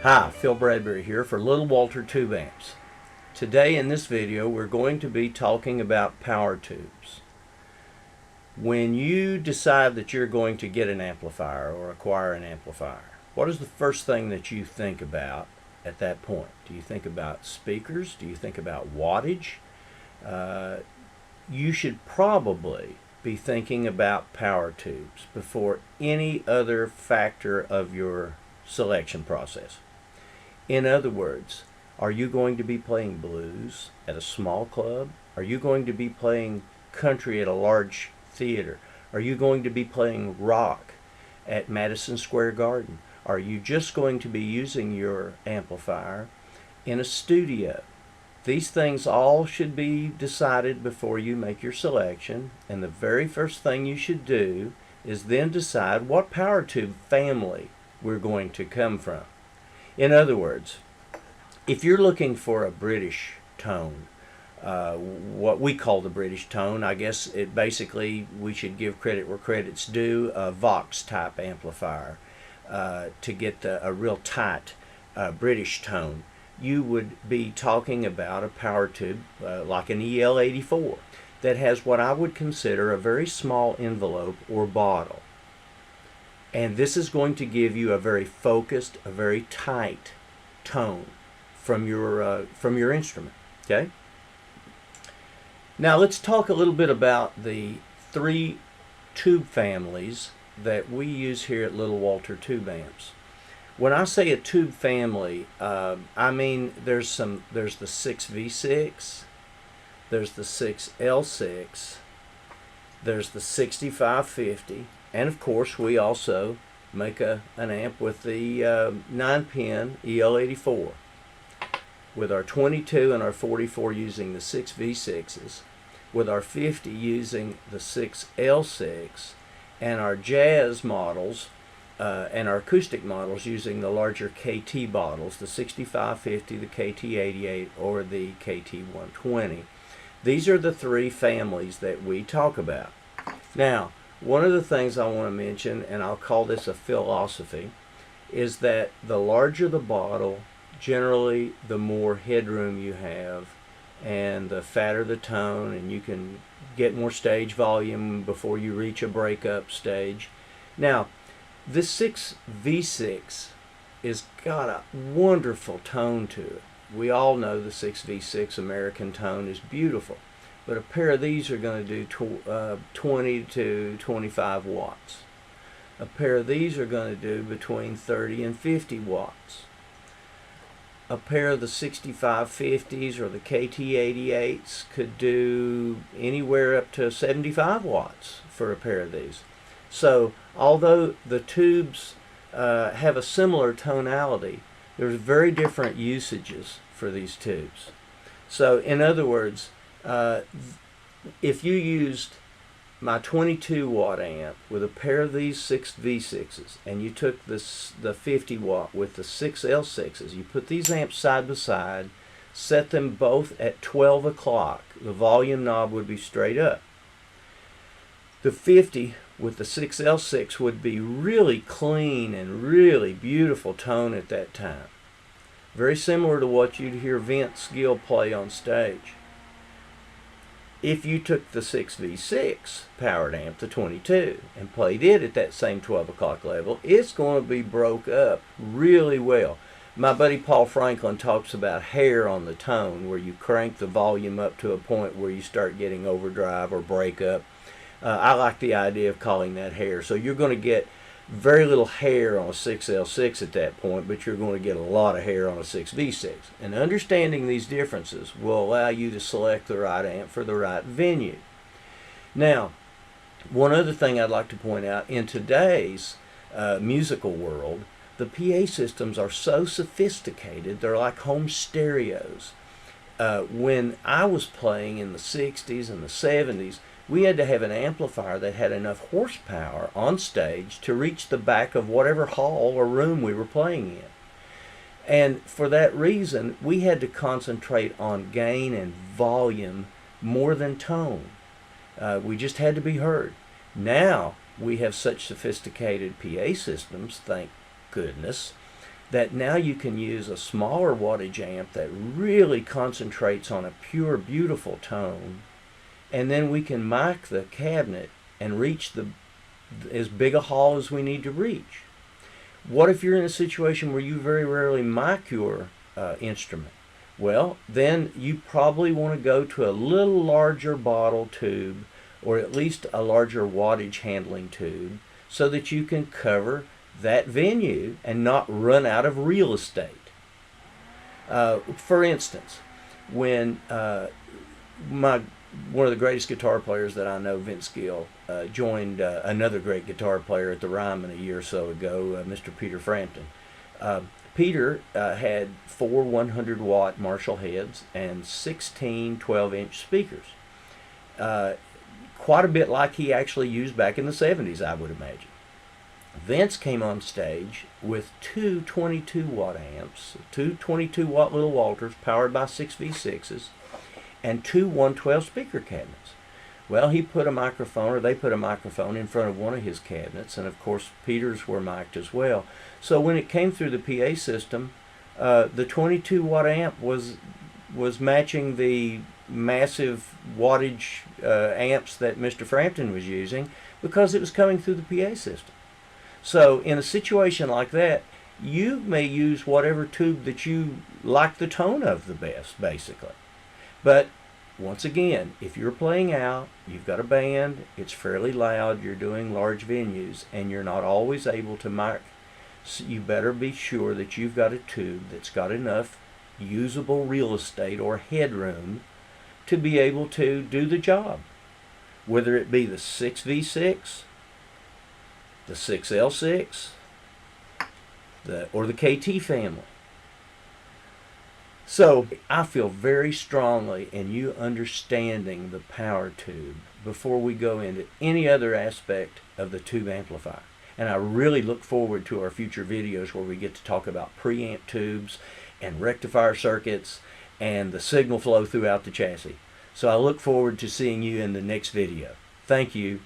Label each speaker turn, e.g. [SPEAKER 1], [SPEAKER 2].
[SPEAKER 1] Hi, Phil Bradbury here for Little Walter Tube Amps. Today in this video we're going to be talking about power tubes. When you decide that you're going to get an amplifier or acquire an amplifier, what is the first thing that you think about at that point? Do you think about speakers? Do you think about wattage? You should probably be thinking about power tubes before any other factor of your selection process. In other words, are you going to be playing blues at a small club? Are you going to be playing country at a large theater? Are you going to be playing rock at Madison Square Garden? Are you just going to be using your amplifier in a studio? These things all should be decided before you make your selection, and the very first thing you should do is then decide what power tube family we're going to come from. In other words, if you're looking for a British tone, what we call the British tone, I guess it basically, we should give credit where credit's due, a Vox type amplifier to get a real tight British tone, you would be talking about a power tube like an EL84 that has what I would consider a very small envelope or bottle. And this is going to give you a very focused, a very tight tone from your instrument. Okay. Now let's talk a little bit about the three tube families that we use here at Little Walter Tube Amps. When I say a tube family, I mean there's the 6V6, there's the 6L6, there's the 6550. And of course, we also make an amp with the 9-pin EL84 with our 22 and our 44 using the 6V6s, with our 50 using the 6L6, and our jazz models and our acoustic models using the larger KT bottles, the 6550, the KT88, or the KT120. These are the three families that we talk about. Now, one of the things I want to mention, and I'll call this a philosophy, is that the larger the bottle, generally the more headroom you have, and the fatter the tone, and you can get more stage volume before you reach a breakup stage. Now, this 6V6 has got a wonderful tone to it. We all know the 6V6 American tone is beautiful. But a pair of these are going to do 20 to 25 watts. A pair of these are going to do between 30 and 50 watts. A pair of the 6550s or the KT88s could do anywhere up to 75 watts for a pair of these. So although the tubes have a similar tonality, there's very different usages for these tubes. So in other words, if you used my 22 watt amp with a pair of these 6V6s and you took the 50 watt with the 6L6s, you put these amps side by side, set them both at 12 o'clock, the volume knob would be straight up. The 50 with the 6L6 would be really clean and really beautiful tone at that time. Very similar to what you'd hear Vince Gill play on stage. If you took the 6V6 powered amp, the 22, and played it at that same 12 o'clock level, it's going to be broke up really well. My buddy Paul Franklin talks about hair on the tone, where you crank the volume up to a point where you start getting overdrive or breakup. I like the idea of calling that hair. So you're going to get very little hair on a 6L6 at that point, but you're going to get a lot of hair on a 6V6. And understanding these differences will allow you to select the right amp for the right venue. Now, one other thing I'd like to point out, in today's musical world, the PA systems are so sophisticated, they're like home stereos. When I was playing in the 60s and the 70s, we had to have an amplifier that had enough horsepower on stage to reach the back of whatever hall or room we were playing in. And for that reason, we had to concentrate on gain and volume more than tone. We just had to be heard. Now we have such sophisticated PA systems, thank goodness, that now you can use a smaller wattage amp that really concentrates on a pure, beautiful tone, and then we can mic the cabinet and reach as big a hall as we need to reach. What if you're in a situation where you very rarely mic your instrument? Well, then you probably want to go to a little larger bottle tube, or at least a larger wattage handling tube, so that you can cover that venue and not run out of real estate. For instance, when one of the greatest guitar players that I know, Vince Gill, joined another great guitar player at the Ryman a year or so ago, Mr. Peter Frampton. Peter had 4 100-watt Marshall heads and 16 12-inch speakers. Quite a bit like he actually used back in the 70s, I would imagine. Vince came on stage with 2 22-watt amps, 2 22-watt little Walters powered by 6V6s, and 2 112 speaker cabinets. Well, he put a microphone, or they put a microphone in front of one of his cabinets, and of course Peter's were mic'd as well. So when it came through the PA system, the 22-watt amp was matching the massive wattage amps that Mr. Frampton was using, because it was coming through the PA system. So in a situation like that, you may use whatever tube that you like the tone of the best, basically. But once again, if you're playing out, you've got a band, it's fairly loud, you're doing large venues, and you're not always able to mic, so you better be sure that you've got a tube that's got enough usable real estate or headroom to be able to do the job. Whether it be the 6V6, the 6L6, or the KT family. So I feel very strongly in you understanding the power tube before we go into any other aspect of the tube amplifier. And I really look forward to our future videos where we get to talk about preamp tubes and rectifier circuits and the signal flow throughout the chassis. So I look forward to seeing you in the next video. Thank you.